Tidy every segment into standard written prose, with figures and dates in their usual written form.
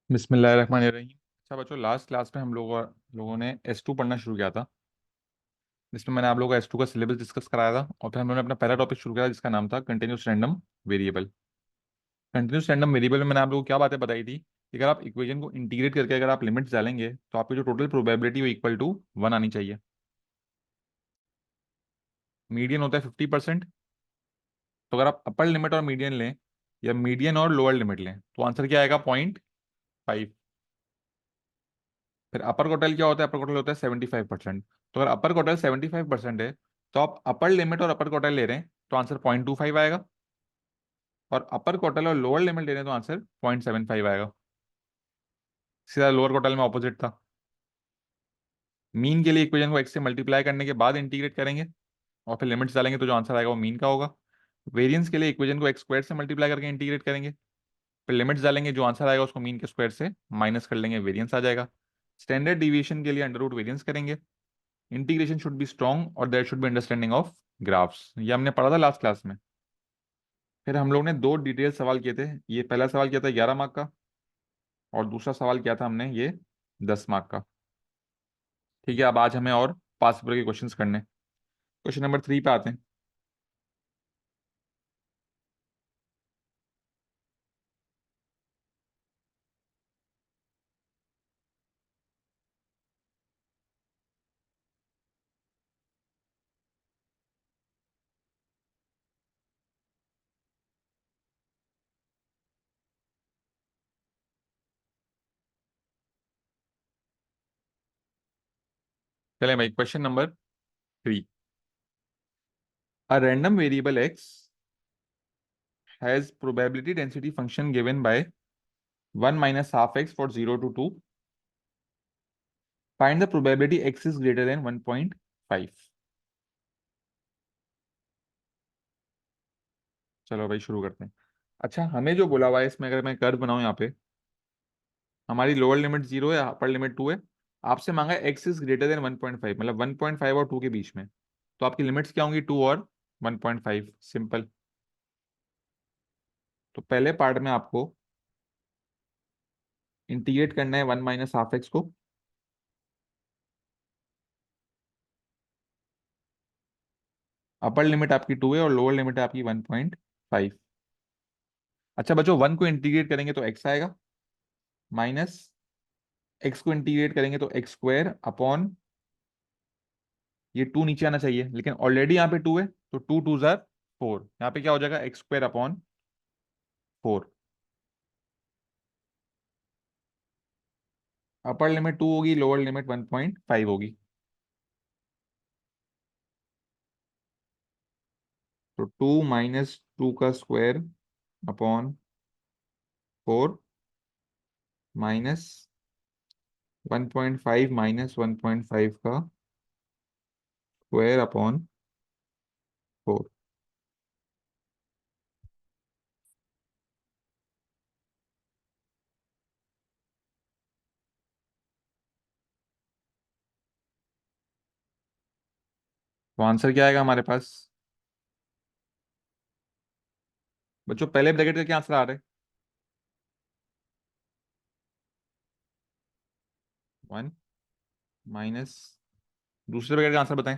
बिस्मिल्लाहिर्रहमानिर्रहीम। अच्छा बच्चों, लास्ट क्लास में हम लोगों ने S2 पढ़ना शुरू किया था, जिसमें मैंने आप लोगों को S2 का सिलेबस डिस्कस कराया था। और फिर हम लोगों ने अपना पहला टॉपिक शुरू किया जिसका नाम था continuous random variable. Continuous random variable में मैंने आप लोगों को क्या बातें बताई थी कि अगर आप इक्वेशन को इंटीग्रेट करके अगर आप लिमिट्स डालेंगे तो आपकी जो टोटल प्रोबेबिलिटी वो इक्वल टू 1 आनी चाहिए। मीडियन होता है 50%। तो अगर आप अपर लिमिट और मीडियन लें या मीडियन और लोअर लिमिट लें तो आंसर क्या आएगा? 0.5। फिर अपर क्वार्टाइल क्या होता है? अपर क्वार्टाइल होता है 75%। तो अगर अपर क्वार्टाइल 75% है तो आप अपर लिमिट और अपर क्वार्टाइल ले रहे हैं तो आंसर 0.25 आएगा। और अपर क्वार्टाइल और लोअर लिमिट ले रहे हैं तो आंसर 0.75 आएगा। सीधा लोअर क्वार्टाइल में ऑपोजिट था। मीन के लिए इक्वेशन को एक्स से मल्टीप्लाई करने के बाद इंटीग्रेट करेंगे और फिर लिमिट्स डालेंगे तो जो आंसर आएगा वो मीन का होगा। वेरिएंस के लिए इक्वेशन को एक्स स्क्वायर से मल्टीप्लाई करके इंटीग्रेट करेंगे, फिर लिमिट्स डालेंगे, जो आंसर आएगा उसको मीन के स्क्वायर से माइनस कर लेंगे, वेरिएंस आ जाएगा। स्टैंडर्ड डिविएशन के लिए अंडर रूट वेरिएंस करेंगे। इंटीग्रेशन शुड बी स्ट्रॉन्ग और there should be understanding of graphs, ये हमने पढ़ा था लास्ट क्लास में। फिर हम लोग ने दो डिटेल सवाल किए थे। ये पहला सवाल किया था 11 मार्क का और दूसरा सवाल किया था हमने ये 10 मार्क का। ठीक है, अब आज हमें और पास पेपर के क्वेश्चंस करने। क्वेश्चन नंबर 3 पे आते हैं। चले भाई, question number 3। A random variable x has probability density function given by 1 minus half x for 0 to 2। Find the probability x is greater than 1.5। चलो भाई शुरू करते हैं। अच्छा, हमें जो बोला हुआ है इसमें, अगर मैं कर्व बनाऊं यहाँ पे, हमारी लोअर लिमिट 0 है, अपर लिमिट 2 है। आपसे मांगा है एक्स इज ग्रेटर देन 1.5, मतलब 1.5 और 2 के बीच में। तो आपकी लिमिट्स क्या होंगी? 2 और 1.5। सिंपल। तो पहले पार्ट में आपको इंटीग्रेट करना है 1 माइनस हाफ एक्स को। अपर लिमिट आपकी 2 है और लोअर लिमिट है आपकी 1.5। अच्छा बच्चों, 1 को इंटीग्रेट करेंगे तो एक्स आएगा, माइनस एक्स को इंटीग्रेट करेंगे तो एक्स स्क्वायर अपॉन, ये 2 नीचे आना चाहिए लेकिन ऑलरेडी यहाँ पे 2 है तो 2 2 जार 4। यहाँ पे क्या हो जाएगा? X square upon 4। Upper limit 2 होगी, लोअर लिमिट 1.5 होगी। तो 2 - 2 का स्क्वायर अपॉन 4 माइनस 1.5 माइनस 1.5 का स्क्वायर अपॉन 4। तो आंसर क्या आएगा हमारे पास? बच्चों पहले ब्रैकेट का क्या आंसर आ रहा है? 1 माइनस, दूसरे ब्रैकेट का आंसर बताएं।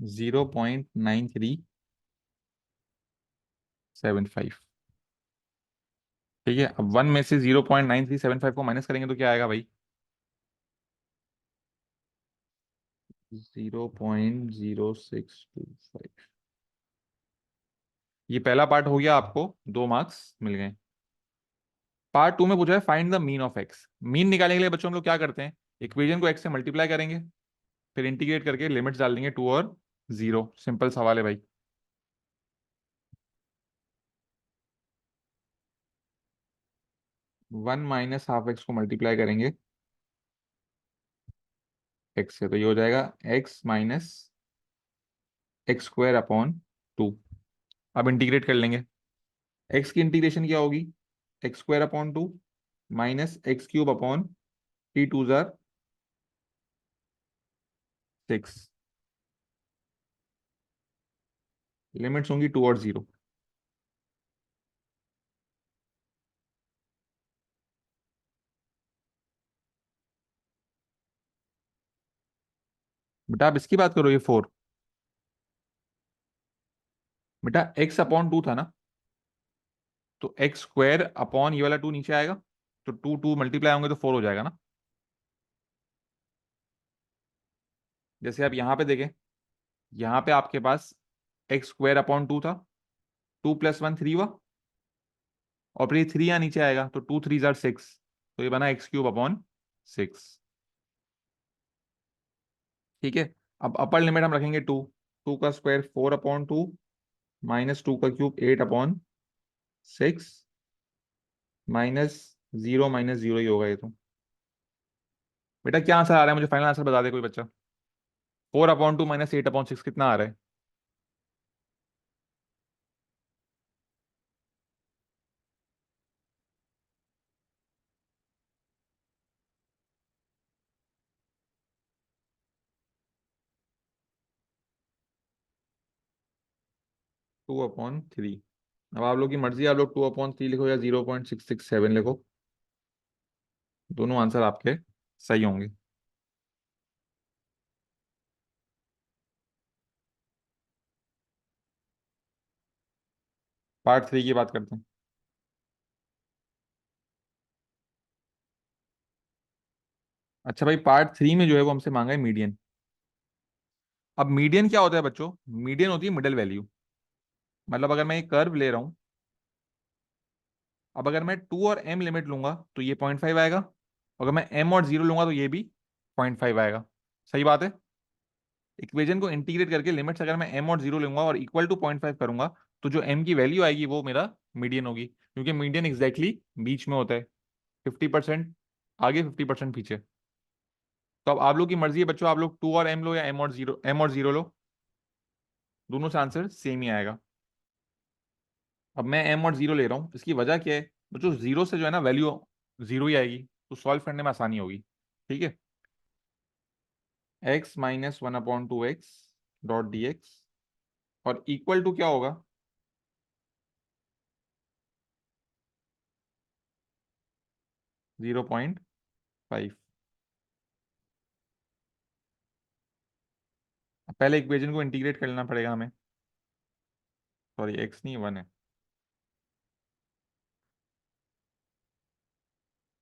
0.9375। ठीक है, अब 1 में से 0.9375 को माइनस करेंगे तो क्या आएगा भाई? 0.0625। ये पहला पार्ट हो गया, आपको 2 मार्क्स मिल गए। पार्ट 2 में पूछा है find the mean of x. Mean निकालने के लिए बच्चों हम लोग क्या करते हैं? इक्वेशन को एक्स से मल्टीप्लाई करेंगे, फिर इंटीग्रेट करके लिमिट्स डाल देंगे 2 और 0। सिंपल सवाल है भाई। 1 माइनस हाफ एक्स को मल्टीप्लाई करेंगे एक्स से तो ये हो जाएगा x minus x square upon 2। अब इंटीग्रेट कर लेंगे, एक्स की इंटीग्रेशन क्या होगी, x square upon two minus x cube upon three two जार सिक्स, लिमिट्स होंगी टू और जीरो। बेटा आप इसकी बात करो, ये फोर। बेटा एक्स अपॉन टू था ना, तो एक्स स्क्वायर अपॉन ये वाला टू नीचे आएगा, तो टू टू मल्टीप्लाई होंगे तो फोर हो जाएगा ना। जैसे आप यहां पे देखें, यहां पे आपके पास एक्स स्क्वायर अपॉन टू था, टू प्लस वन थ्री हुआ, और फिर ये थ्री यहाँ नीचे आएगा, तो टू थ्री जार सिक्स, तो ये बना एक्स क्यूब अपॉन सिक्स। ठीक है। अब अपर लिमिट हम रखेंगे टू, टू का square four upon two minus two का cube eight upon six, minus zero ही होगा ये तो। बेटा क्या आंसर आ रहा है, मुझे फाइनल आंसर बता दे कोई बच्चा। Four upon two minus eight upon six कितना आ रहा है। Two upon three. अब आप लोग की मर्जी है, आप लोग टू अपॉन थ्री लिखो या 0.667 लिखो, दोनों आंसर आपके सही होंगे। पार्ट थ्री की बात करते हैं। अच्छा भाई, पार्ट थ्री में जो है वो हमसे मांगा है मीडियन। अब मीडियन क्या होता है बच्चों, मीडियन होती है मिडिल वैल्यू। मतलब अगर मैं एक कर्व ले रहा हूं, अब अगर मैं टू और एम लिमिट लूंगा तो ये 0.5 आएगा, अगर मैं एम और जीरो लूंगा तो ये भी 0.5 आएगा। सही बात है। इक्वेशन को इंटीग्रेट करके लिमिट्स अगर मैं एम और जीरो लूंगा और इक्वल टू 0.5 करूंगा, तो जो एम की वैल्यू आएगी वो मेरा मीडियन होगी, क्योंकि मीडियन एग्जैक्टली बीच में होता है, 50% आगे 50% पीछे। तो अब आप लोग की मर्जी है बच्चों, आप लोग टू और एम लो या एम और जीरो लो, दोनों से आंसर सेम ही आएगा। अब मैं एम और जीरो ले रहा हूँ, इसकी वजह क्या है बच्चों, जीरो से जो है ना वैल्यू जीरो ही आएगी, तो सॉल्व करने में आसानी होगी। ठीक है। X minus one upon to x dot D x, और इक्वल टू क्या होगा, 0.5। पहले इक्वेशन को इंटीग्रेट करना पड़ेगा हमें, सॉरी एक्स नहीं वन है,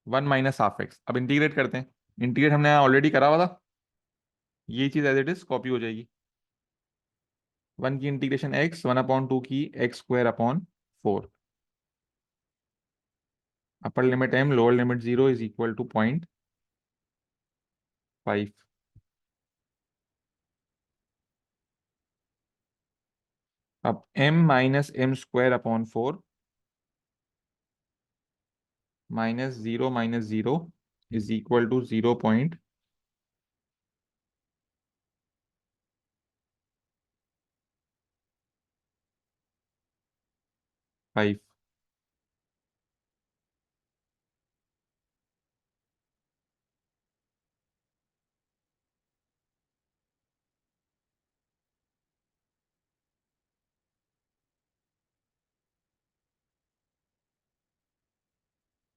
वन माइनस हाफ एक्स। अब इंटीग्रेट करते हैं, इंटीग्रेट हमने ऑलरेडी करा हुआ था, ये चीज एज इट इज कॉपी हो जाएगी। वन की integration x, one upon two की x square upon four, upper limit m lower limit zero is equal to 0.5। अब m minus m square upon four minus zero is equal to 0.5।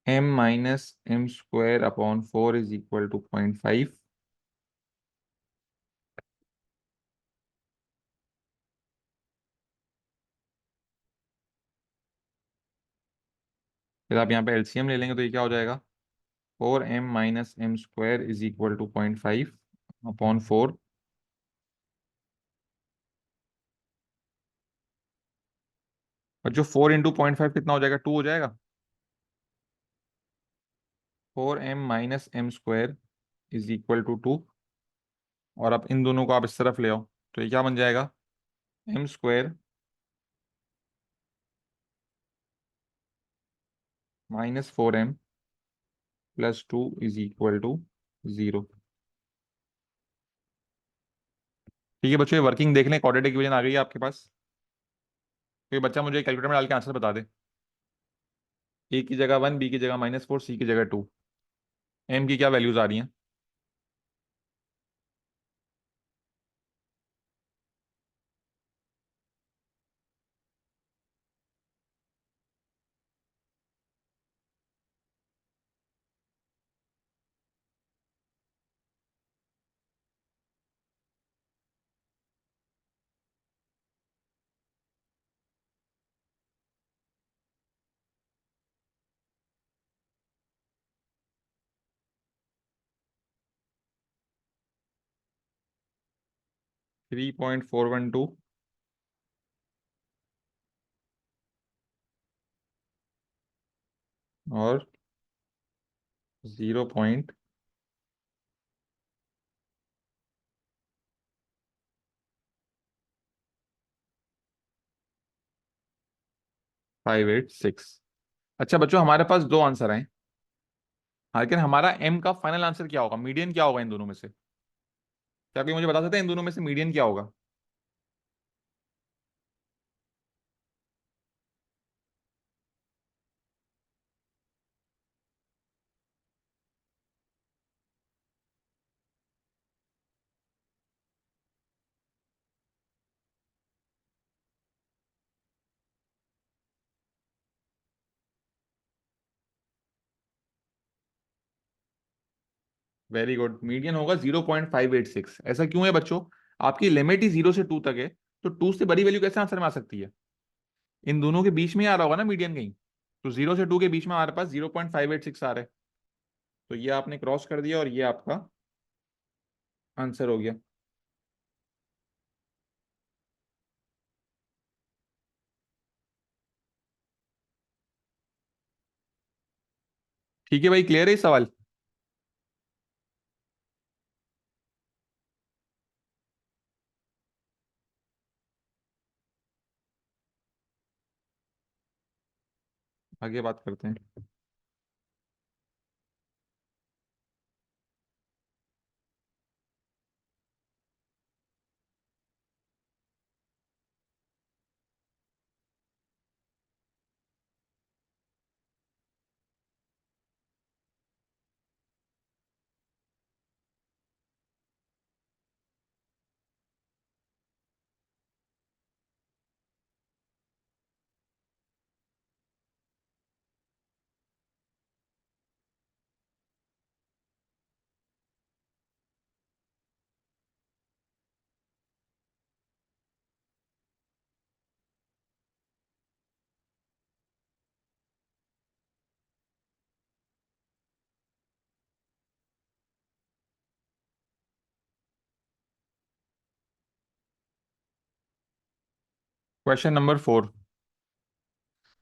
m minus m square upon four is equal to 0.5। फिर आप यहाँ पे LCM ले लेंगे तो ये क्या हो जाएगा, four m minus m square is equal to 0.5 upon four, और जो फोर इंटू 0.5 कितना हो जाएगा, टू हो जाएगा। Four m minus m square is equal to two, और अब इन दोनों को आप इस तरफ ले आओ, तो ये क्या बन जाएगा, m square minus four m plus two is equal to zero. ठीक है बच्चों, ये वर्किंग देख लें, क्वाड्रेटिक इक्वेशन आ गई है आपके पास। कोई बच्चा मुझे कैलकुलेटर में डाल के आंसर बता दे। ए की जगह 1, बी की जगह -4, सी की जगह 2। एम की क्या वैल्यूज आ रही हैं? 3.412 और 0.586। अच्छा बच्चों, हमारे पास दो आंसर हैं, लेकिन हमारा एम का फाइनल आंसर क्या होगा, मीडियन क्या होगा इन दोनों में से? क्या कोई मुझे बता सकते हैं इन दोनों में से मीडियन क्या होगा? वेरी गुड, मीडियन होगा 0.586। ऐसा क्यों है बच्चों? आपकी लिमिट ही 0 से 2 तक है, तो 2 से बड़ी वैल्यू कैसे आंसर में आ सकती है? इन दोनों के बीच में ही आ रहा होगा ना मीडियन कहीं। तो 0 से 2 के बीच में हमारे पास 0.586 आ रहा है। तो ये आपने क्रॉस कर दिया और ये आपका आंसर हो गया। ठीक है भाई, क्लियर है ये सवाल? आगे बात करते हैं। Question number 4।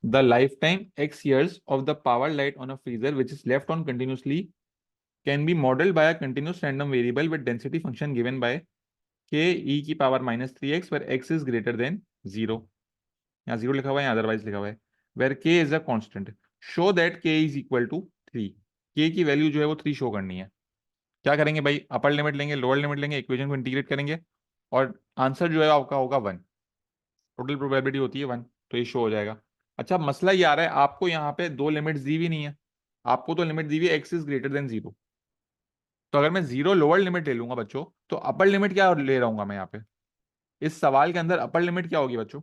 The life time x years of the power light on a freezer which is left on continuously can be modeled by a continuous random variable with density function given by k e की power -3x where x is greater than 0। यहाँ 0 लिखा हुआ है, यहाँ otherwise लिखा हुआ है। Where k is a constant, show that k is equal to 3। k की वैल्यू जो है वो 3 शो करनी है। क्या करेंगे भाई, अपर लिमिट लेंगे, लोअर लिमिट लेंगे, इक्वेशन को इंटीग्रेट करेंगे और आंसर जो है आपका होगा 1। टोटल प्रोबेबिलिटी होती है 1, तो ये शो हो जाएगा। अच्छा, मसला ये आ रहा है, आपको यहाँ पे दो लिमिट्स दी भी नहीं है। आपको तो लिमिट दी हुई है एक्स इज ग्रेटर देन 0। तो अगर मैं 0 लोअर लिमिट ले लूंगा बच्चों, तो अपर लिमिट क्या ले रहा हूँ मैं यहाँ पे? इस सवाल के अंदर अपर लिमिट क्या होगी बच्चों?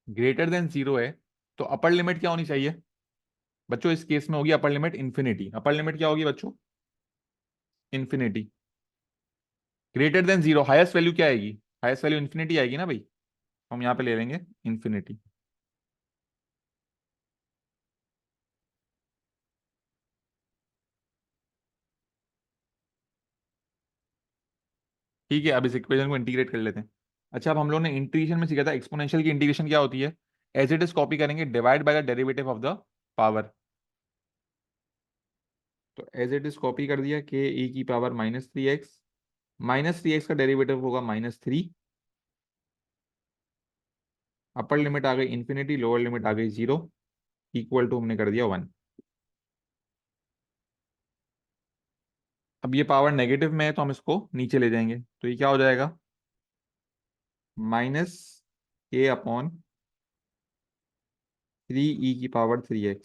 ग्रेटर देन 0 है, तो अपर लिमिट क्या होनी चाहिए बच्चों? इस केस में होगी upper limit infinity. Upper limit क्या होगी बच्चों? Infinity. Greater than 0 highest value क्या आएगी? हाईएस्ट वैल्यू इन्फिनिटी आएगी ना भाई। हम यहाँ पे ले लेंगे इन्फिनिटी। ठीक है, अब इस इक्वेशन को इंटीग्रेट कर लेते हैं। अच्छा, अब हम लोगों ने इंटीग्रेशन में सीखा था एक्सपोनेंशियल की इंटीग्रेशन क्या होती है। एज इट इज कॉपी करेंगे, divide by the derivative of the power. तो एज इट इज कॉपी कर दिया, के ई की पावर -3x। -3x का डेरिवेटिव होगा -3। अपर लिमिट आ गई इन्फिनिटी, लोअर लिमिट आ गई 0। इक्वल टू हमने कर दिया 1। अब ये पावर नेगेटिव में है तो हम इसको नीचे ले जाएंगे, तो ये क्या हो जाएगा, माइनस ए अपॉन 3e⁻³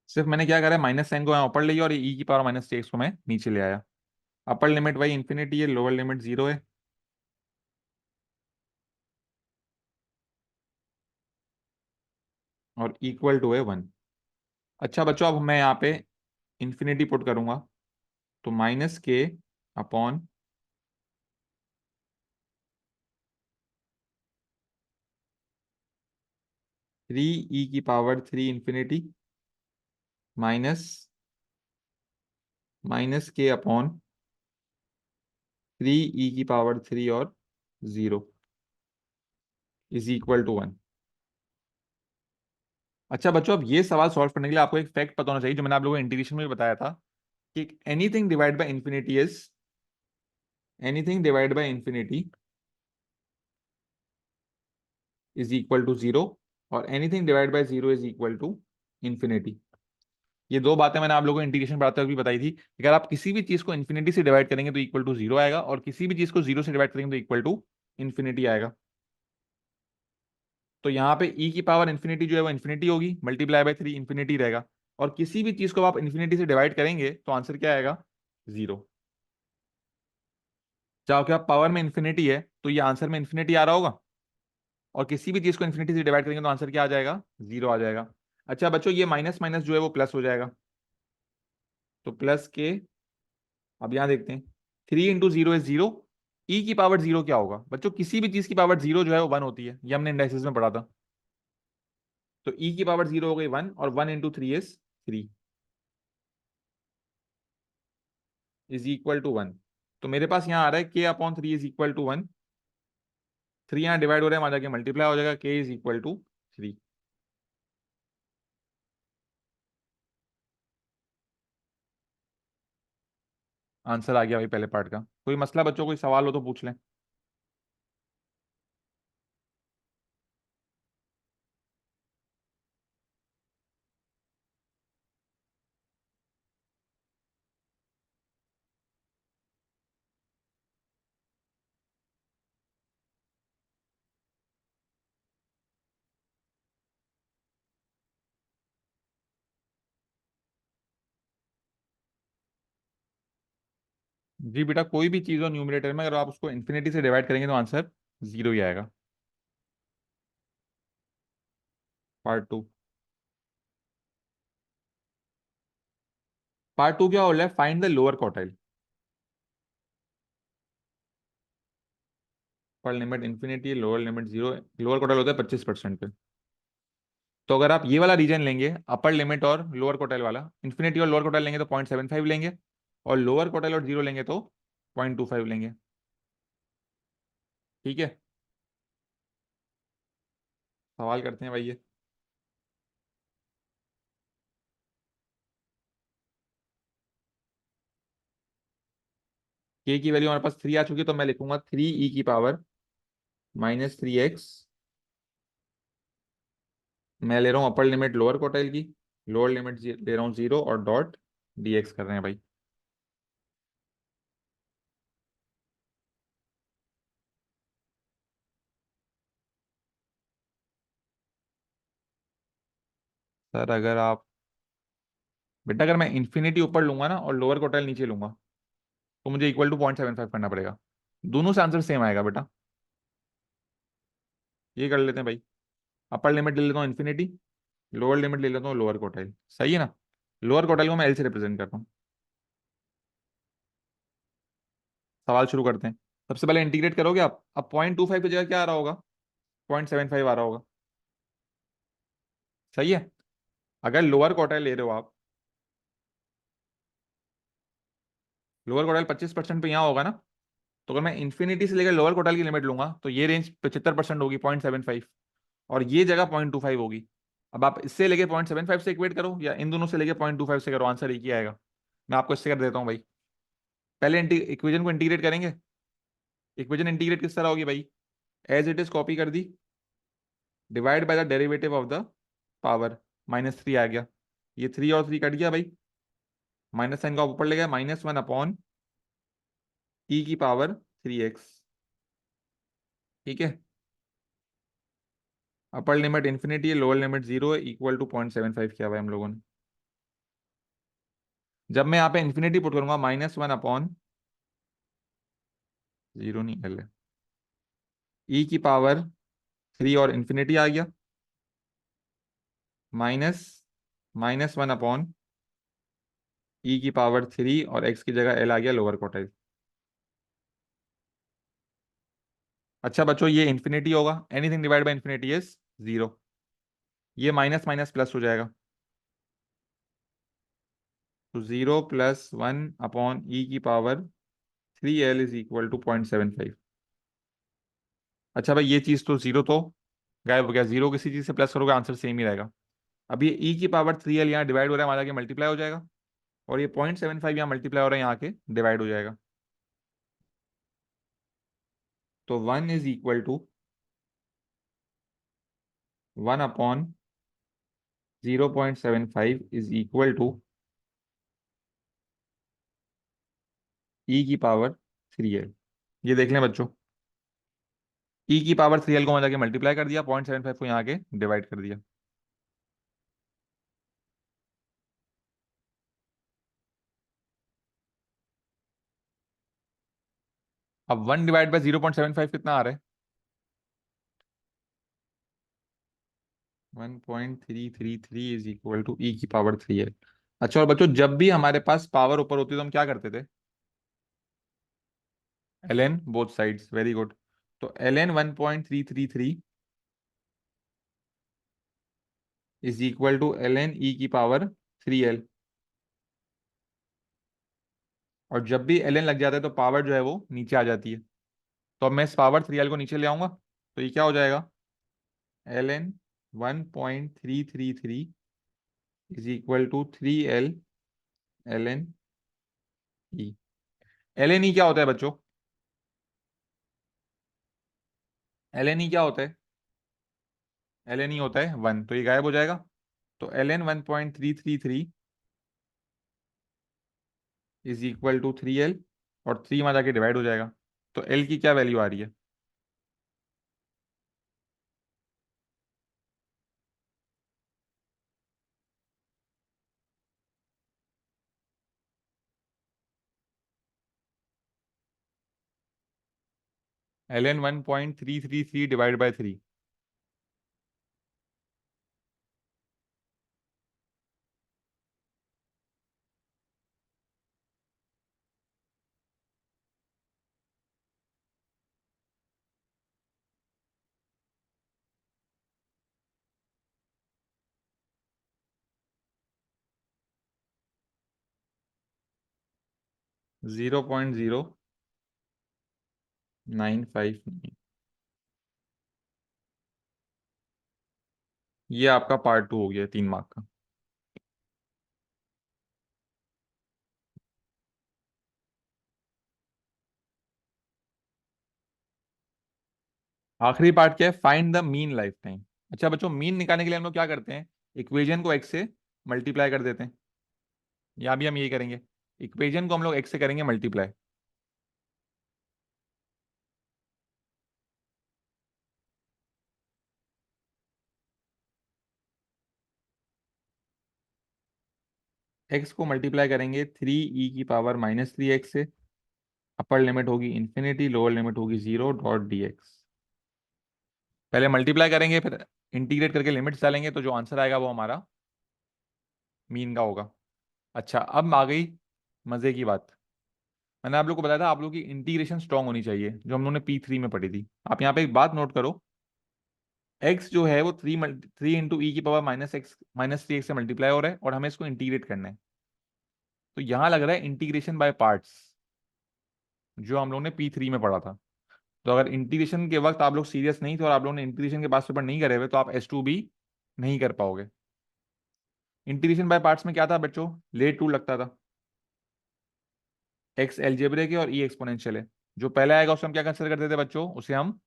सिर्फ मैंने क्या करा है, माइनस साइन को यहाँ ऊपर ले गया और e⁻⁻ को मैं नीचे ले आया। अपर लिमिट भाई इन्फिनिटी है, लोअर लिमिट 0 है, और इक्वल टू है 1। अच्छा बच्चों, अब मैं यहाँ पे इन्फिनिटी पुट करूंगा, तो -k upon 3e⁻³ infinity minus -k upon 3e⁻³ और 0 इज इक्वल टू 1। अच्छा बच्चों, अब ये सवाल सॉल्व करने के लिए आपको एक फैक्ट पता होना चाहिए, जो मैंने आप लोगों को इंटीग्रेशन में भी बताया था, कि anything divide by infinity is, anything divide by infinity is equal to 0, और anything divide by 0 is equal to infinity. ये दो बातें मैंने आप लोगों को इंटीग्रेशन पढ़ाते हुए भी बताई थी। अगर आप किसी भी चीज को इन्फिनिटी से डिवाइड करेंगे तो इक्वल टू 0 आएगा, और किसी भी चीज को 0 से डिवाइड करेंगे तो इक्वल टू इंफिनिटी आएगा। तो यहाँ पे ई की पावर इन्फिनिटी जो है वो इन्फिनिटी होगी, मल्टीप्लाई बाय 3 इंफिनिटी रहेगा, और किसी भी चीज को आप इन्फिनिटी से डिवाइड करेंगे तो आंसर क्या आएगा, 0। चाहो क्या पावर में इन्फिनिटी है तो ये आंसर में इन्फिनिटी आ रहा होगा, और किसी भी चीज को इन्फिनिटी से डिवाइड करेंगे तो आंसर क्या आ जाएगा, 0 आ जाएगा। अच्छा बच्चों, ये माइनस माइनस जो है वो प्लस हो जाएगा, तो प्लस के, अब यहां देखते हैं, 3 × 0 इज 0। ई की पावर 0 क्या होगा बच्चों, किसी भी चीज की पावर 0 जो है वो 1 होती है, ये हमने इंडाइसिस में पढ़ा था। तो ई की पावर 0 हो गई 1, और 1 × 3 इज 3 इज इक्वल टू 1। तो मेरे पास यहाँ आ रहा है k/3 इज इक्वल टू 1। 3 यहाँ डिवाइड हो रहा है, वहां जाके मल्टीप्लाई हो जाएगा, k is equal to 3। Answer आ गया भाई पहले पार्ट का। कोई मसला बच्चों, कोई सवाल हो तो पूछ लें। जी बेटा, कोई भी चीज हो न्यूमरेटर में, अगर आप उसको इन्फिनिटी से डिवाइड करेंगे तो आंसर 0 ही आएगा। पार्ट 2। पार्ट 2 क्या हो रहा है, फाइंड द लोअर क्वार्टाइल। पर limit infinity, lower limit 0, lower quartile होता है 25% पे। तो अगर आप ये वाला रीजन लेंगे, अपर लिमिट और लोअर क्वार्टाइल वाला, इन्फिनिटी और लोअर क्वार्टाइल लेंगे तो 0.75 लेंगे, और लोअर क्वार्टाइल और 0 लेंगे तो 0.25 लेंगे। ठीक है, सवाल करते हैं भाई ये। के की वैल्यू हमारे पास 3 आ चुकी है, तो मैं लिखूंगा 3e⁻³ मैं ले रहा हूँ अपर लिमिट लोअर क्वार्टाइल की, लोअर लिमिट ले रहा हूँ 0, और डॉट dx कर रहे हैं भाई। सर अगर आप, बेटा अगर मैं इन्फिनिटी ऊपर लूंगा ना और लोअर क्वार्टाइल नीचे लूंगा, तो मुझे इक्वल टू 0.75 करना पड़ेगा। दोनों से आंसर सेम आएगा बेटा। ये कर लेते हैं भाई, अपर लिमिट ले लेता हूँ इन्फिनिटी, लोअर लिमिट ले लेता हूँ लोअर क्वार्टाइल, सही है ना। लोअर क्वार्टाइल को मैं एल से रिप्रेजेंट करता हूँ। सवाल शुरू करते हैं। सबसे पहले इंटीग्रेट करोगे आप, अब 0.25 की जगह क्या आ रहा होगा, 0.75 आ रहा होगा, सही है। अगर लोअर क्वार्टाइल ले रहे हो आप, लोअर क्वार्टाइल 25% पे यहाँ होगा ना, तो अगर मैं इन्फिनिटी से लेकर लोअर क्वार्टाइल की लिमिट लूंगा तो ये रेंज 75% होगी, 0.75, और ये जगह 0.25 होगी। अब आप इससे लेके 0.75 से इक्वेट करो या इन दोनों से लेके 0.25 से करो, आंसर एक ही आएगा। मैं आपको इससे कर देता हूँ भाई। पहले इक्वेशन को इंटीग्रेट करेंगे। इक्वेशन इंटीग्रेट किस तरह होगी भाई? एज इट इज कॉपी कर दी, divide by the derivative of the power, -3 आ गया। ये 3 और 3 कट गया भाई, माइनस साइन का ऊपर ले गया, -1 अपॉन ई की पावर 3x। ठीक है, अपर लिमिट इन्फिनिटी है, लोअर लिमिट 0 है, इक्वल टू 0.75 किया हुआ है हम लोगों ने। जब मैं यहाँ पे इन्फिनिटी पुट करूंगा, -1 अपॉन 0 नहीं L है, ई की पावर 3 और इन्फिनिटी आ गया, माइनस -1 अपॉन ई की पावर 3 और x की जगह L आ गया लोअर क्वार्टाइल। अच्छा बच्चों, ये इन्फिनिटी होगा, anything divide by infinity is 0। ये माइनस माइनस प्लस हो जाएगा, तो 0 + 1 अपॉन ई की power 3L is equal to 0.75। अच्छा भाई, ये चीज तो जीरो तो गायब हो गया, जीरो किसी चीज से प्लस करोगे आंसर सेम ही रहेगा। अब ये ई की पावर 3L यहाँ डिवाइड हो रहा है, वहां जाके मल्टीप्लाई हो जाएगा, और ये 0.75 यहाँ मल्टीप्लाई हो रहा है, यहाँ के डिवाइड हो जाएगा। तो 1 is equal to 1/0.75 is equal to e की पावर 3L। ये देख लें बच्चों, ई की पावर 3L को वहां जाके मल्टीप्लाई कर दिया, 0.75 को यहाँ के डिवाइड कर दिया। अब 1/0.75 कितना आ रहा है? 1.333 इज इक्वल टू ई की पावर 3L। अच्छा और बच्चों, जब भी हमारे पास पावर ऊपर होती है तो हम क्या करते थे? ln both sides, very good. तो ln 1.333 is equal to ln e की पावर 3L। और जब भी ln लग जाता है तो पावर जो है वो नीचे आ जाती है, तो अब मैं इस पावर 3L को नीचे ले आऊंगा, तो ये क्या हो जाएगा? ln 1.333 is equal to 3L ln e. ln e क्या होता है बच्चों? ln ई क्या होता है? ln ई होता है 1, तो ये गायब हो जाएगा। तो ln 1.333 is equal to 3L, और 3 वहां जाके डिवाइड हो जाएगा। तो L की क्या वैल्यू आ रही है? 1.333 डिवाइड बाय 3। 0.0959। ये आपका पार्ट 2 हो गया 3 मार्क का। आखिरी पार्ट क्या है? Find the mean life time. अच्छा बच्चों, मीन निकालने के लिए हम लोग क्या करते हैं? इक्वेशन को एक्स से मल्टीप्लाई कर देते हैं। यहाँ भी हम यही करेंगे, इक्वेशन को हम लोग एक्स से करेंगे मल्टीप्लाई। एक्स को मल्टीप्लाई करेंगे 3e की पावर -3x से, अपर लिमिट होगी इन्फिनिटी, लोअर लिमिट होगी 0 डॉट dx। पहले मल्टीप्लाई करेंगे, फिर इंटीग्रेट करके लिमिट्स डालेंगे, तो जो आंसर आएगा वो हमारा मीन का होगा। अच्छा, अब आ गई मजे की बात। मैंने आप लोग को बताया था आप लोग की इंटीग्रेशन स्ट्रांग होनी चाहिए, जो हम लोगों ने P3 में पढ़ी थी। आप यहाँ पे एक बात नोट करो, x जो है वो 3 × e की पावर -3x से मल्टीप्लाई हो रहा है, और हमें इसको इंटीग्रेट करना है। तो यहाँ लग रहा है इंटीग्रेशन बाय पार्ट्स, जो हम लोगों ने P3 में पढ़ा था। तो अगर इंटीग्रेशन के वक्त आप लोग सीरियस नहीं थे और आप लोगों ने इंटीग्रेशन के पास पेपर नहीं करे हुए, तो आप S2 भी नहीं कर पाओगे। इंटीग्रेशन बाय पार्ट्स में क्या था बच्चों, लेट टू लगता था। एक्स एलजेब्रिक है और ई एक्सपोनेंशियल है। जो पहले आएगा उसे हम क्या कंसिडर करते थे बच्चों, उसे हम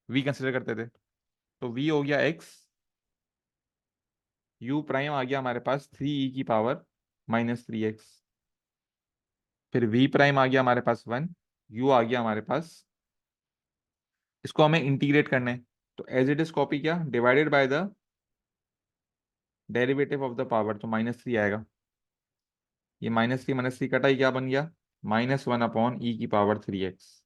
वी कंसिडर करते थे। तो वी हो गया एक्स, यू प्राइम आ गया हमारे पास 3e⁻³ एक्स, फिर वी प्राइम आ गया हमारे पास 1, यू आ गया हमारे पास। इसको हमें इंटीग्रेट करना है, तो एज इट इज कॉपी किया, divided by the derivative of the power, तो -3 आएगा। ये -3 कटा ही क्या बन गया, -1/e⁻³ एक्स।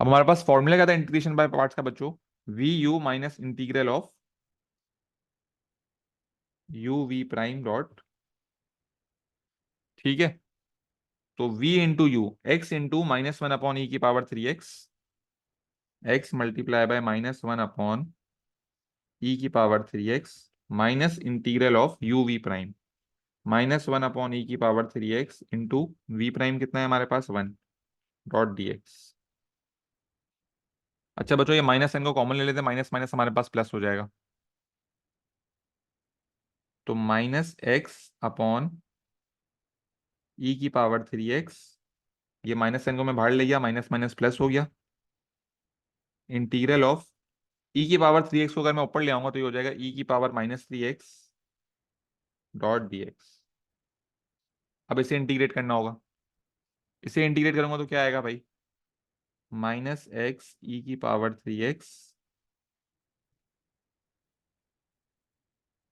अब हमारे पास फॉर्मूला क्या था इंटीग्रेशन बाय पार्ट्स का बच्चों, v u minus integral of u v prime dot, ठीक है। तो v into u, x into -1/e⁻³ x, x multiply by -1/e⁻³ x minus integral of u v prime, -1/e⁻³ x into v prime कितना है हमारे पास 1 dot D x. अच्छा बच्चों, ये minus sign को कॉमन ले लेते हैं, माइनस माइनस हमारे पास प्लस हो जाएगा। तो -x/e⁻³ एक्स, ये माइनस साइन को मैं बाहर ले गया, माइनस माइनस प्लस हो गया। इंटीग्रल ऑफ e⁻³ एक्स को अगर मैं ऊपर ले आऊंगा तो ये हो जाएगा e⁻³ x dot D x. अब इसे इंटीग्रेट करना होगा, इसे इंटीग्रेट करूंगा तो क्या आएगा भाई, -x e⁻³ एक्स,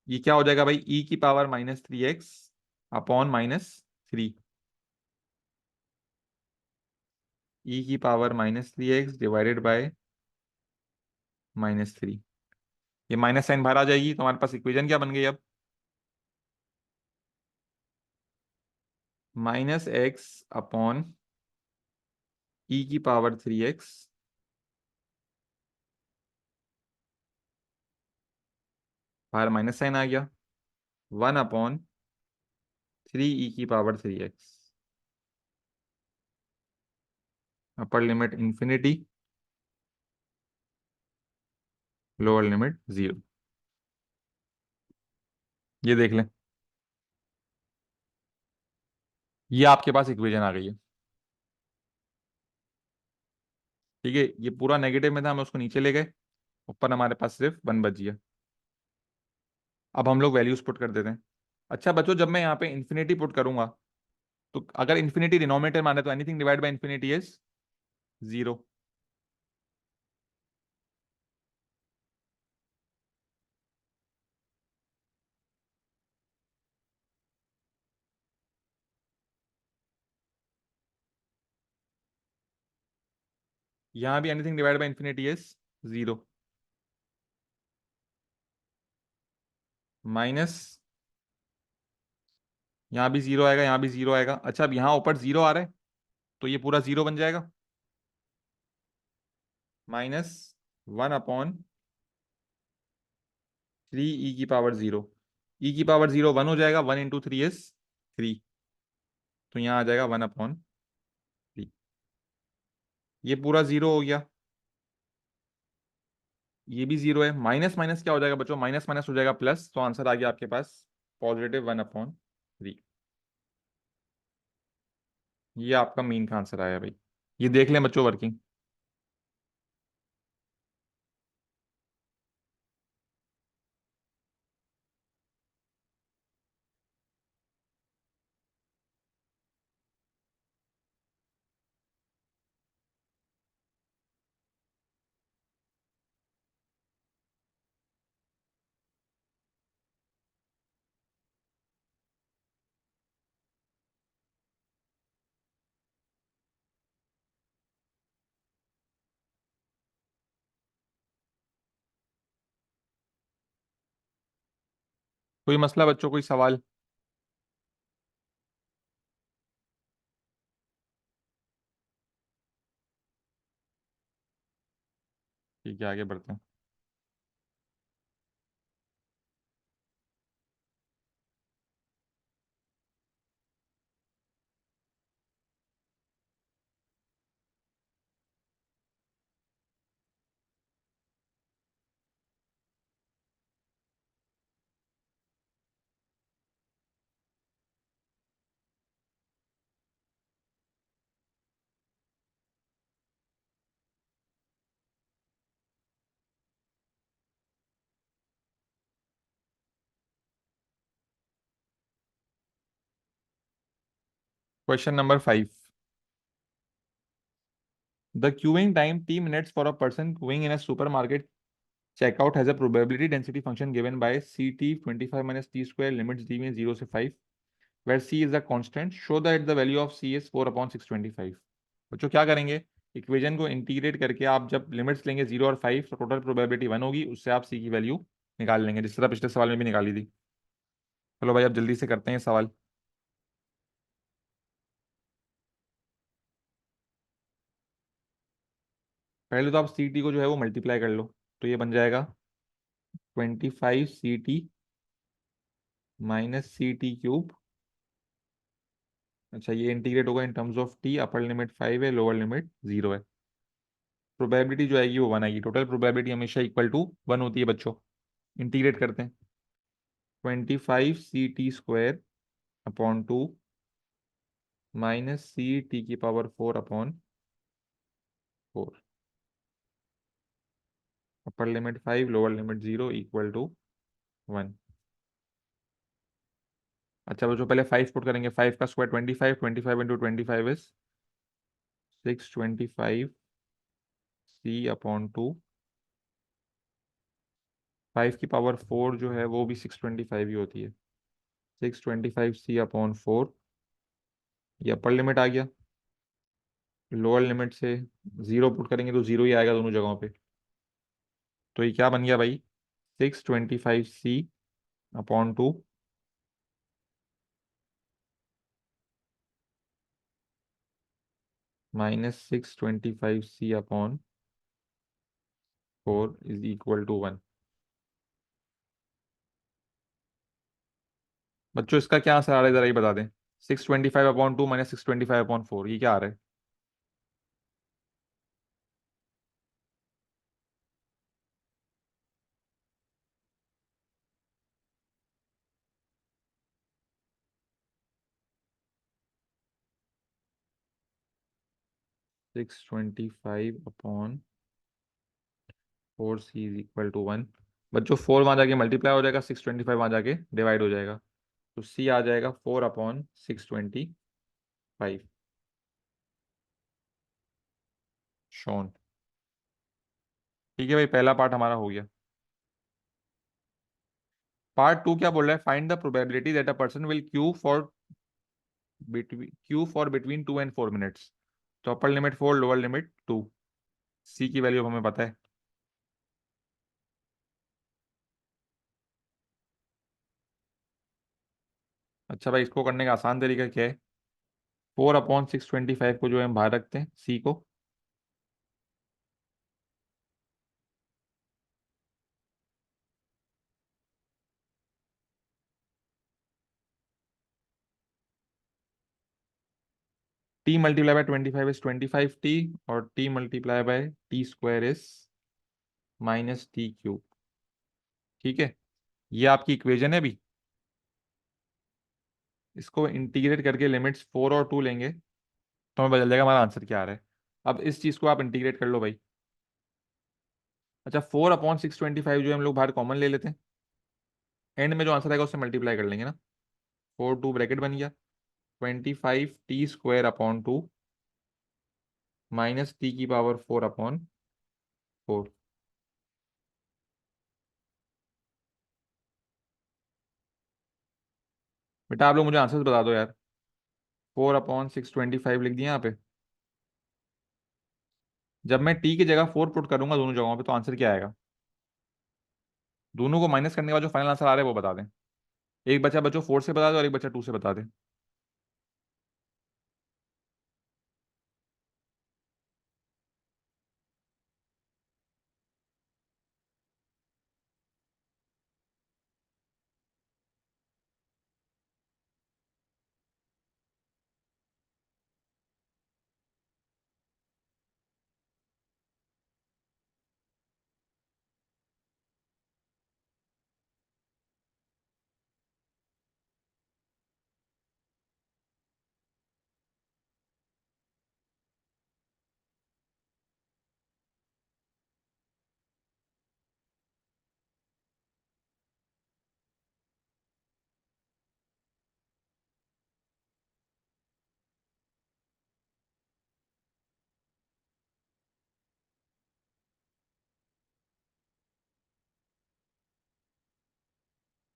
ये क्या हो जाएगा भाई, e⁻³ x upon -3, e⁻³ x divided by -3। ये माइनस साइन बाहर आ जाएगी, तो हमारे पास इक्वेशन क्या बन गई अब, -x अपॉन e⁻³ एक्स, बाहर माइनस साइन आ गया, 1/3e⁻³ x, upper limit infinity, lower limit 0। ये देख लें, ये आपके पास इक्वेशन आ गई है, ठीक है। ये पूरा नेगेटिव में था, हम उसको नीचे ले गए, ऊपर हमारे पास सिर्फ 1 बच गया। अब हम लोग वैल्यूज पुट कर देते हैं। अच्छा बच्चों, जब मैं यहाँ पे इन्फिनिटी पुट करूंगा, तो अगर इन्फिनिटी डिनोमिनेटर माने तो anything divide by infinity is 0। यहाँ भी anything divide by infinity is 0, minus यहाँ भी 0 आएगा, यहाँ भी 0 आएगा। अच्छा, अब यहाँ ऊपर 0 आ रहा है, तो ये पूरा 0 बन जाएगा, -1/3e⁻0, e⁻0 1 हो जाएगा, 1 × 3 इज 3, तो यहाँ आ जाएगा 1/3। ये पूरा 0 हो गया, ये भी 0 है। माइनस माइनस क्या हो जाएगा बच्चों, माइनस माइनस हो जाएगा प्लस, तो आंसर आ गया आपके पास +1/3। ये आपका मीन का आंसर आया भाई। ये देख लें बच्चों वर्किंग। कोई मसला बच्चों, कोई सवाल? ठीक है, आगे बढ़ते हैं। Question number 5। The queuing time T minutes for a person queuing in a supermarket checkout has a probability density function given by ct 25 minus t square limits d में 0 से 5 where c is a constant. Show that the value of c is 4 upon 625. बच्चों क्या करेंगे, equation को integrate करके आप जब limits लेंगे 0 और 5 तो टोटल प्रोबेबिलिटी 1 होगी, उससे आप c की वैल्यू निकाल लेंगे, जिस तरह पिछले सवाल में भी निकाली थी। चलो भाई अब जल्दी से करते हैं सवाल। पहले तो आप सी टी को जो है वो मल्टीप्लाई कर लो, तो ये बन जाएगा 25 ct minus c t cube. अच्छा, ये इंटीग्रेट होगा in terms of t, upper limit 5 है, लोअर लिमिट 0 है। प्रोबेबिलिटी जो आएगी वो 1 आएगी, टोटल प्रोबेबिलिटी हमेशा इक्वल टू 1 होती है बच्चों। इंटीग्रेट करते हैं, 25 ct² upon 2 minus c t की power 4 upon 4, upper limit 5 lower limit 0 equal to 1। अच्छा बच्चों पहले 5 पुट करेंगे, 5 का square 25, 25 into 25 is 625 c upon 2, 5 की पावर 4 जो है वो भी 625 ही होती है, 625 c अपॉन 4। ये अपर लिमिट आ गया, लोअर लिमिट से 0 पुट करेंगे तो 0 ही आएगा दोनों जगहों पे। तो ये क्या बन गया भाई, 625 c upon 2 minus 625 c upon 4 is equal to 1। बच्चों इसका क्या आंसर आ रहा है जरा ये बता दें। 625/2 माइनस 625/4, ये क्या आ रहा है। 625/4 c इज इक्वल टू 1। बच्चों 4 वहां जाके मल्टीप्लाई हो जाएगा, 625 वहां जाके डिवाइड हो जाएगा, तो c आ जाएगा 4/625 शोन। ठीक है भाई, पहला पार्ट हमारा हो गया। पार्ट 2 क्या बोल रहा है, find the probability that a person will Q for between 2 and 4 minutes. तो अपर लिमिट 4 लोअर लिमिट 2, सी की वैल्यू हमें पता है। अच्छा भाई इसको करने का आसान तरीका क्या है, 4/625 को जो है हम बाहर रखते हैं, सी को, T multiply by 25 is 25 T, और T multiply by T square is minus T cube. ठीक है, ये आपकी इक्वेशन है अभी। इसको इंटीग्रेट करके लिमिट्स 4 और 2 लेंगे तो हमें बदल जाएगा हमारा आंसर क्या आ रहा है। अब इस चीज को आप इंटीग्रेट कर लो भाई। अच्छा 4/625 जो है हम लोग बाहर कॉमन ले लेते हैं, एंड में जो आंसर आएगा उससे मल्टीप्लाई कर लेंगे ना, 4 2 ब्रैकेट बन गया, 25 t² अपॉन 2 माइनस टी की पावर 4/4। बेटा आप लोग मुझे आंसर बता दो यार, 4/625 लिख दिया यहाँ पे। जब मैं टी की जगह 4 पुट करूंगा दोनों जगहों पे तो आंसर क्या आएगा, दोनों को माइनस करने के बाद जो फाइनल आंसर आ रहा है वो बता दें। एक बच्चा बच्चों 4 से बता दे और एक बच्चा 2 से बता दे।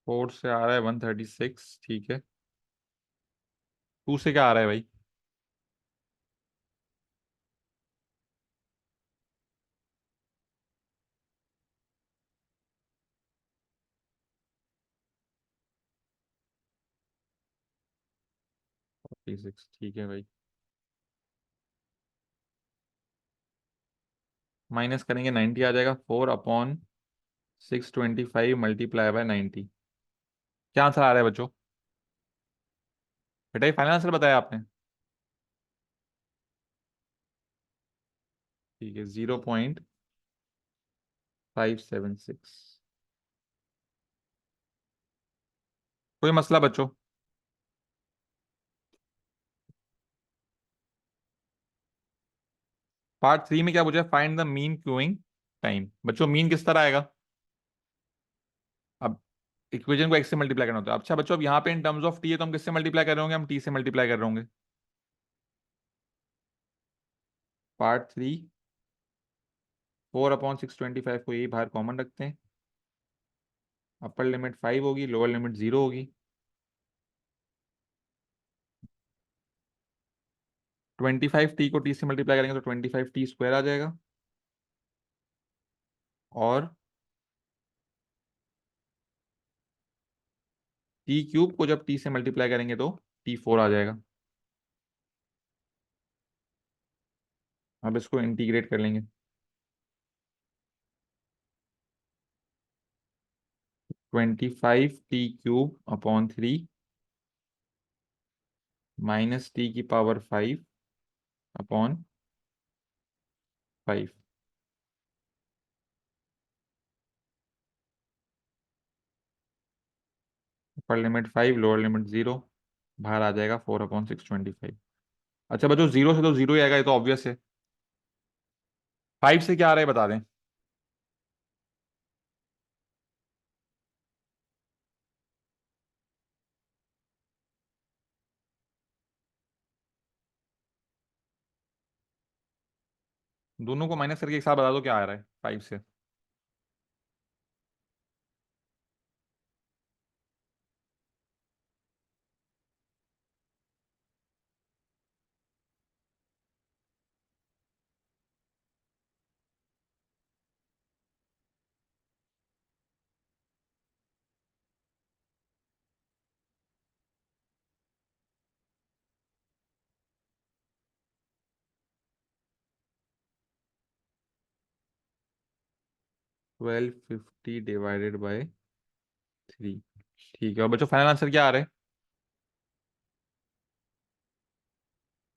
फोर से आ रहा है 136, ठीक है। टू से क्या आ रहा है भाई? सिक्स, ठीक है भाई। माइनस करेंगे 90 आ जाएगा, 4/625 × 90। क्या आंसर आ रहा है बच्चों? बेटा ये फाइनल आंसर बताया आपने? ठीक है, 0.576। कोई मसला बच्चों? पार्ट थ्री में क्या पूछा है? Find the mean queuing time. बच्चों मीन किस तरह आएगा? अब इक्वेशन को एक्स से मल्टीप्लाई करना होता है। अच्छा बच्चों, अब यहाँ पे इन टर्म्स ऑफ टी है तो हम किससे मल्टीप्लाई कर रहे होंगे? हम टी से मल्टीप्लाई कर रहे होंगे। पार्ट थ्री, 4/625 को यही बाहर कॉमन रखते हैं। अपर लिमिट 5 होगी, लोअर लिमिट 0 होगी। 25 टी को टी से मल्टीप्लाई करेंगे तो 25 टी स्क्वायर आ जाएगा। और टी क्यूब को जब टी से मल्टीप्लाई करेंगे तो T4 आ जाएगा। अब इसको इंटीग्रेट कर लेंगे। 25 T³ अपॉन 3 -T⁵ अपर लिमिट 5, लोअर लिमिट 0, बाहर आ जाएगा 4/625। अच्छा बच्चों, जीरो से तो जीरो ही आएगा, ये तो ऑब्वियस है। 5 से क्या आ रहा है बता दें? दोनों को माइनस करके एक साथ बता दो क्या आ रहा है 5 से। 1250/3। ठीक है, और बच्चों फाइनल आंसर क्या आ रहा है?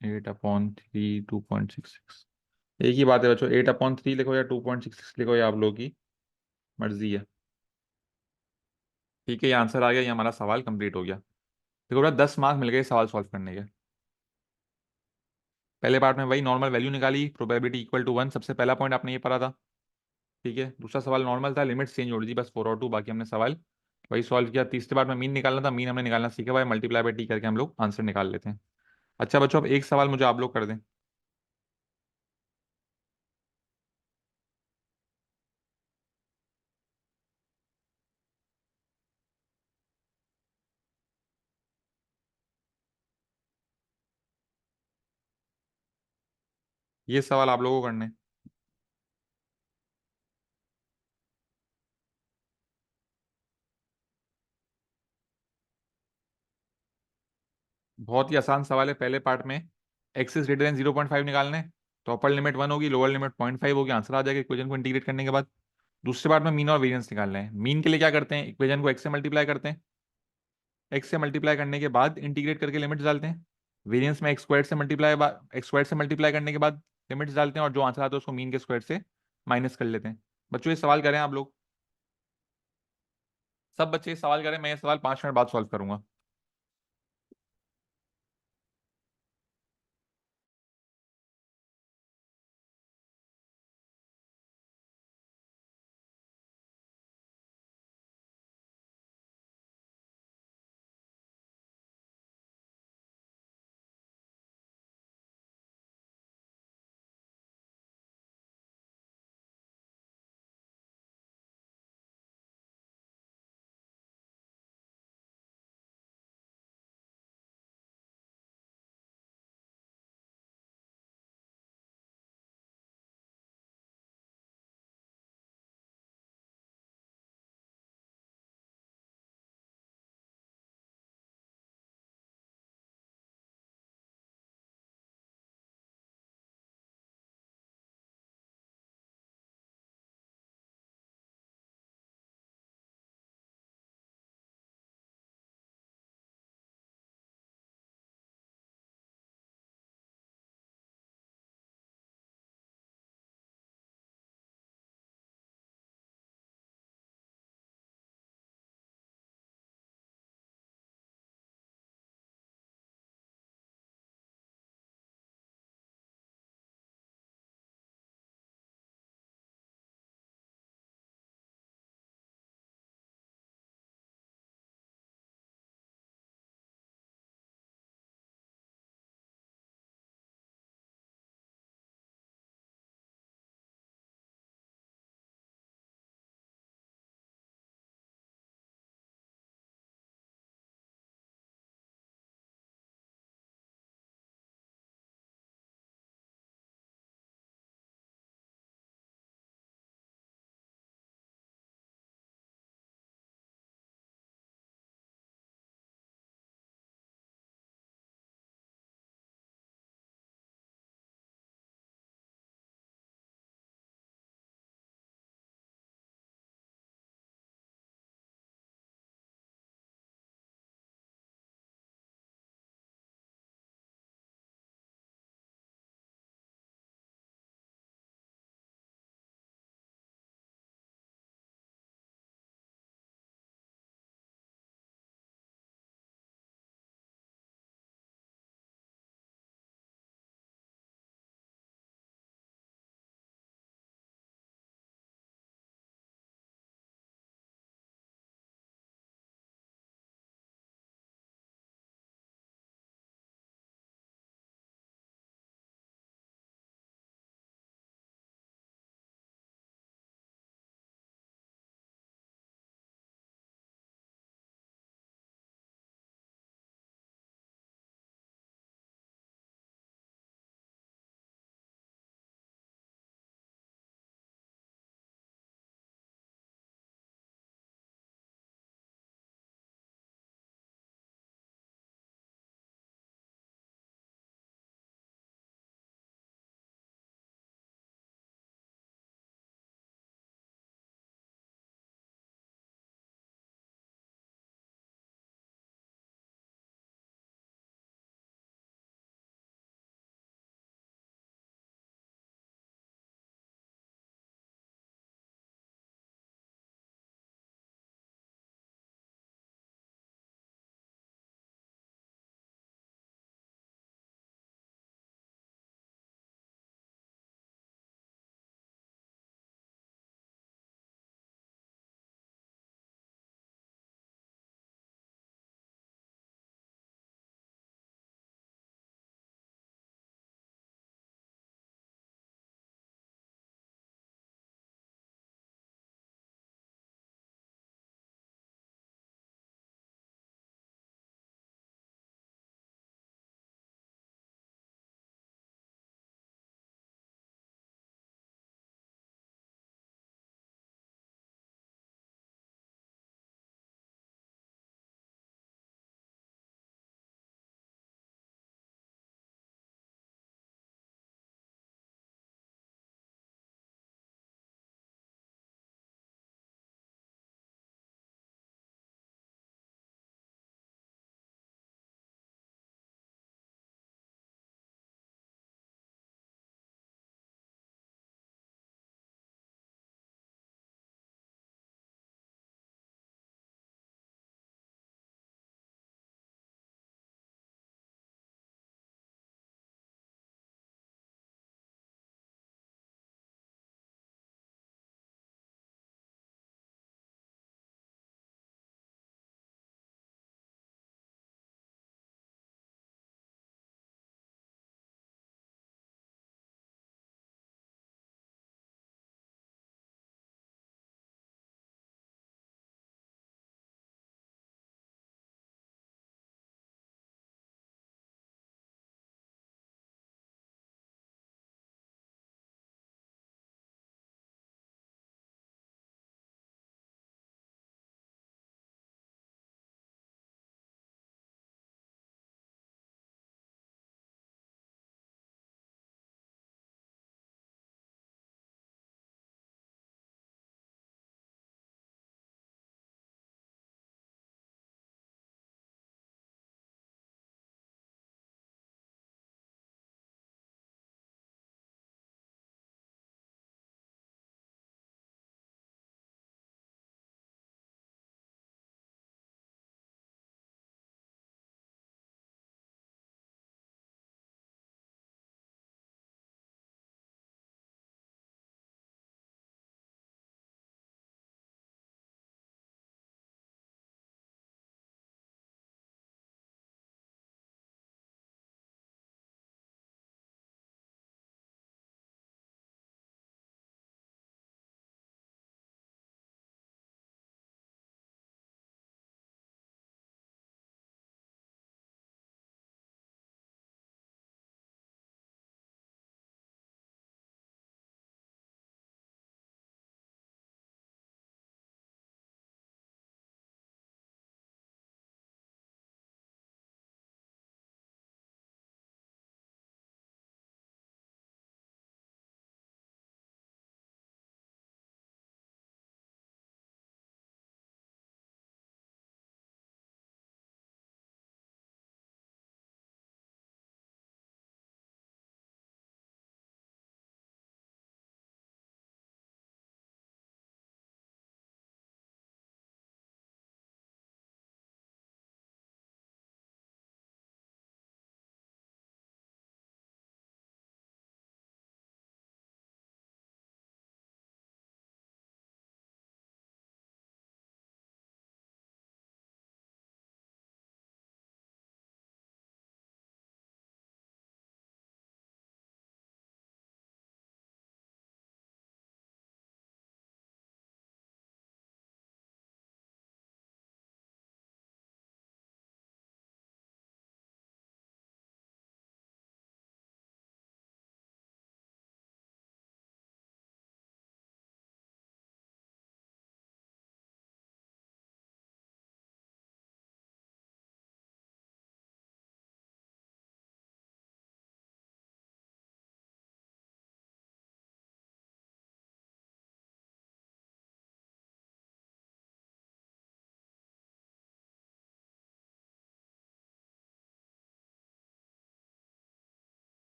8/3, 2.66। एक ही बात है बच्चों, 8/3 लिखो या 2.66 लिखो, ये आप लोगों की मर्जी है। ठीक है, ये आंसर आ गया, ये हमारा सवाल कंप्लीट हो गया। देखो बेटा, 10 मार्क मिल गए सवाल सॉल्व करने के। पहले पार्ट में वही नॉर्मल वैल्यू निकाली, प्रोबेबिलिटी इक्वल टू 1, सबसे पहला पॉइंट आपने ये पढ़ा था। ठीक है, दूसरा सवाल नॉर्मल था, लिमिट चेंज हो रही थी बस 4 और 2, बाकी हमने सवाल वही सॉल्व किया। तीसरे बार में मीन निकालना था, मीन हमने निकालना सीखा भाई, मल्टीप्लाई बाय टी करके हम लोग आंसर निकाल लेते हैं। अच्छा बच्चों, अब एक सवाल मुझे आप लोग कर दें। ये सवाल आप लोगों को करने। बहुत ही आसान सवाल है। पहले पार्ट में एक्स इज ग्रेटर देन 0.5 निकालने, तो अपर लिमिट 1 होगी, लोअर लिमिट 0.5 होगी, आंसर आ जाएगा इक्वेशन को इंटीग्रेट करने के बाद। दूसरे पार्ट में मीन और वेरिएंस निकालना है। मीन के लिए क्या करते हैं? इक्वेशन को एक्स से मल्टीप्लाई करते हैं, एक्स से मल्टीप्लाई करने के बाद इंटीग्रेट करके लिमिट्स डालते हैं। वेरिएंस में एक्स स्क्वायर से मल्टीप्लाई करने के बाद लिमिट्स डालते हैं, और जो आंसर आता है उसको मीन के स्क्वायर से माइनस कर लेते हैं। बच्चों ये सवाल करें आप लोग, सब बच्चे ये सवाल करें, मैं ये सवाल 5 मिनट बाद सॉल्व करूंगा।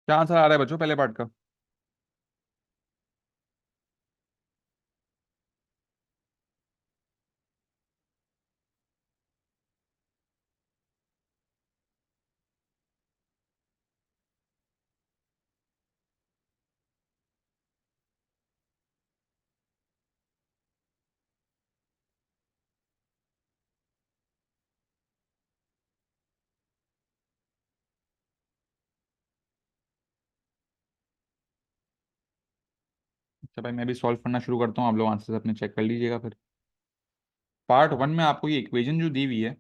क्या आंसर आ रहा है बच्चों पहले पार्ट का? अच्छा भाई, मैं भी सॉल्व करना शुरू करता हूँ, आप लोग आंसर अपने चेक कर लीजिएगा फिर। पार्ट वन में आपको ये इक्वेशन जो दी हुई है,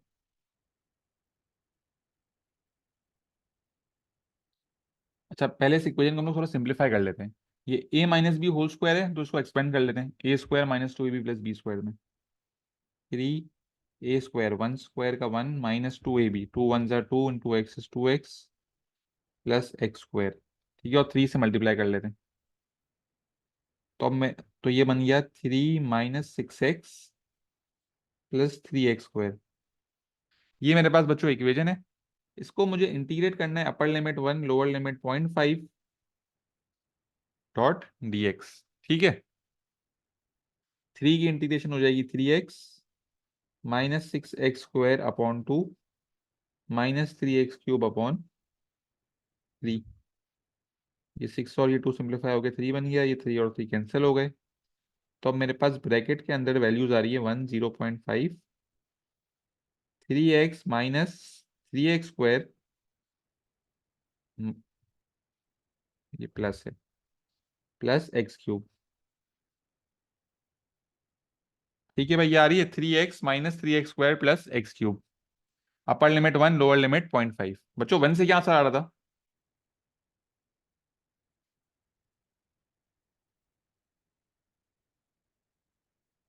अच्छा पहले इस इक्वेशन को हम लोग थोड़ा सिंप्लीफाई कर लेते हैं। ये A minus B whole square है, तो इसको एक्सपेंड कर लेते हैं, A square minus two A B plus B square में। Three A square, one square का one, minus two A B, two one ज़ा two, into x is two x plus x square. ठीक है, और three से multiply कर लेते हैं। तो अब मैं, तो ये बन गया three minus six x plus three x square. ये मेरे पास बच्चों इक्वेशन है। इसको मुझे इंटीग्रेट करना है, अपर limit one lower limit 0.5 dot D x. ठीक है, थ्री की इंटीग्रेशन हो जाएगी three x minus six x square upon two minus three x cube upon three. ये सिक्स और ये टू सिंप्लीफाई हो गया, थ्री बन गया, ये थ्री और थ्री कैंसिल हो गए। तो अब मेरे पास ब्रैकेट के अंदर वैल्यूज आ रही है one, 0.5, three x minus three x square, ये प्लस है, प्लस एक्स क्यूब। ठीक है भाई, ये आ रही है three x minus three x square plus x cube. अपर लिमिट वन लोअर लिमिट 0.5। बच्चों वन से क्या आंसर आ रहा था?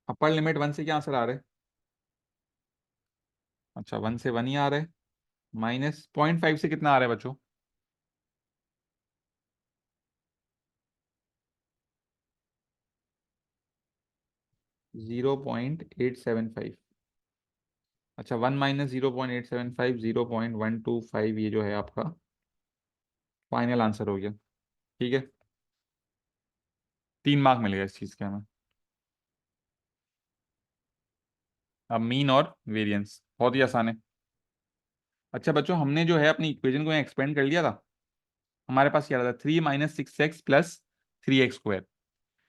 अपर लिमिट वन से क्या आंसर आ रहा है? अच्छा, वन से वन ही आ रहा है। माइनस 0.5 से कितना आ रहा है बच्चों? 0.875। अच्छा, वन माइनस 0.875, 0.125, ये जो है आपका फाइनल आंसर हो गया। ठीक है, 3 मार्क मिलेगा इस चीज के हमें। अब मीन और वेरिएंस बहुत ही आसान है। अच्छा बच्चों, हमने जो है अपनी इक्वेशन को एक्सपेंड कर लिया था। हमारे पास क्या रहा था? Three minus six x plus three x square.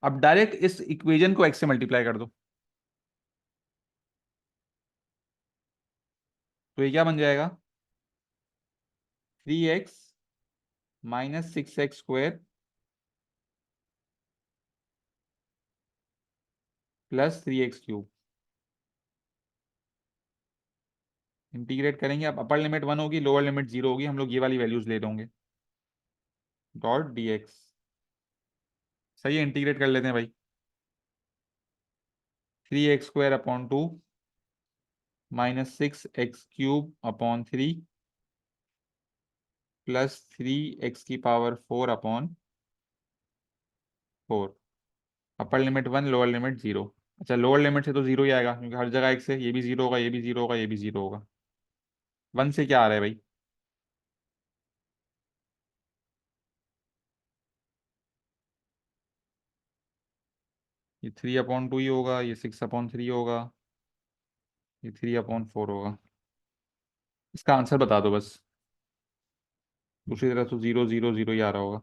अब डायरेक्ट इस इक्वेशन को एक्स से मल्टीप्लाई कर दो, तो ये क्या बन जाएगा? Three x minus six x square plus three x cube. Integrate करेंगे, अब अपर लिमिट वन होगी, लोअर लिमिट जीरो होगी, हम लोग ये वाली वैल्यूज ले लेंगे, डॉट डी एक्स। सही है, इंटीग्रेट कर लेते हैं भाई। Three x square upon two minus six x cube upon three plus three x की power four upon four. Upper limit one lower limit zero. अच्छा, लोअर लिमिट से तो जीरो ही आएगा, क्योंकि हर जगह एक से, ये भी जीरो होगा, ये भी जीरो होगा, ये भी जीरो होगा। वन से क्या आ रहा है भाई? ये थ्री अपॉन टू ही होगा, ये सिक्स अपॉन थ्री होगा, ये थ्री अपॉन फोर होगा। इसका आंसर बता दो बस। दूसरी तरफ तो जीरो जीरो जीरो ही आ रहा होगा।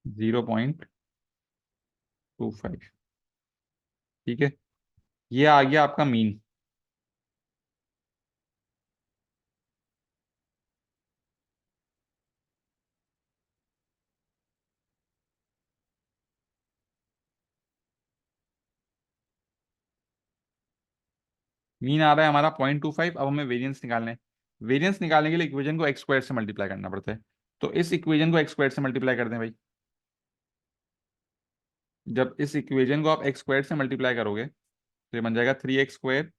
0.25। ठीक है, ये आ गया आपका मीन। मीन आ रहा है हमारा 0.25। अब हमें वेरिएंस निकालना है। वेरिएंस निकालने के लिए इक्वेशन को एक्स स्क्वायर से मल्टीप्लाई करना पड़ता है। तो इस इक्वेशन को एक्स स्क्वायर से मल्टीप्लाई कर दें भाई। जब इस इक्वेशन को आप एक्स स्क्वायर से मल्टीप्लाई करोगे, तो ये बन जाएगा three x square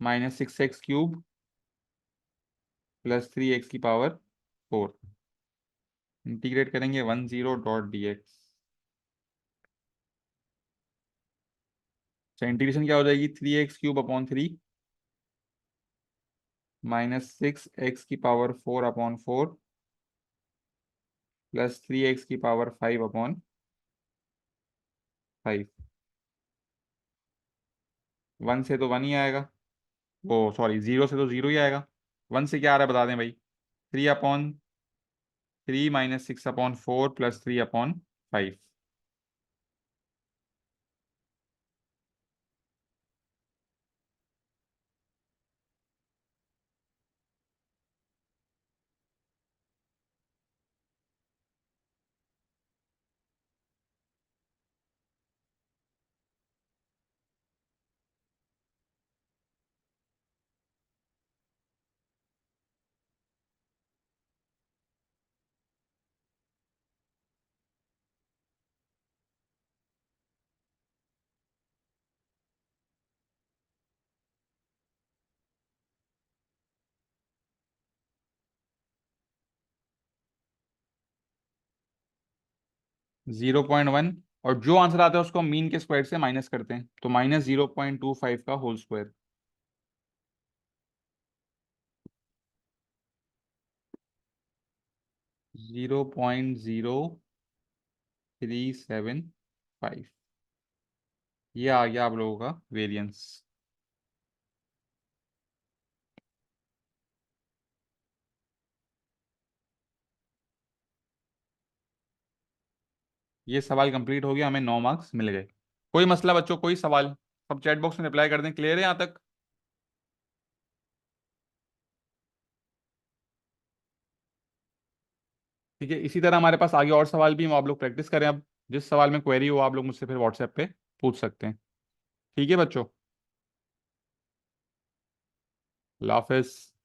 minus six x cube plus three x की पावर 4। इंटीग्रेट करेंगे 10.dx। अच्छा, इंटीग्रेशन क्या हो जाएगी, 3x³ upon 3 -6x⁴/4 plus 3x⁵5/5। 1 से तो 1 ही आएगा, वो सॉरी 0 से तो 0 ही आएगा। 1 से क्या आ रहा है बता दें भाई, 3/3 -6/4 प्लस 3/5। 0.1, और जो आंसर आता है उसको मीन के स्क्वायर से माइनस करते हैं, तो -0.25 का होल स्क्वायर। 0.0375, ये आ गया आप लोगों का वेरिएंस। ये सवाल कंप्लीट हो गया, हमें 9 मार्क्स मिल गए। कोई मसला बच्चों, कोई सवाल? सब चैट बॉक्स में रिप्लाई कर दें। क्लियर है यहाँ तक? ठीक है, इसी तरह हमारे पास आगे और सवाल भी हैं, वो आप लोग प्रैक्टिस करें। अब जिस सवाल में क्वेरी हो आप लोग मुझसे फिर व्हाट्सएप पे पूछ सकते हैं। ठीक है बच्चों, अल्लाह हाफिज़।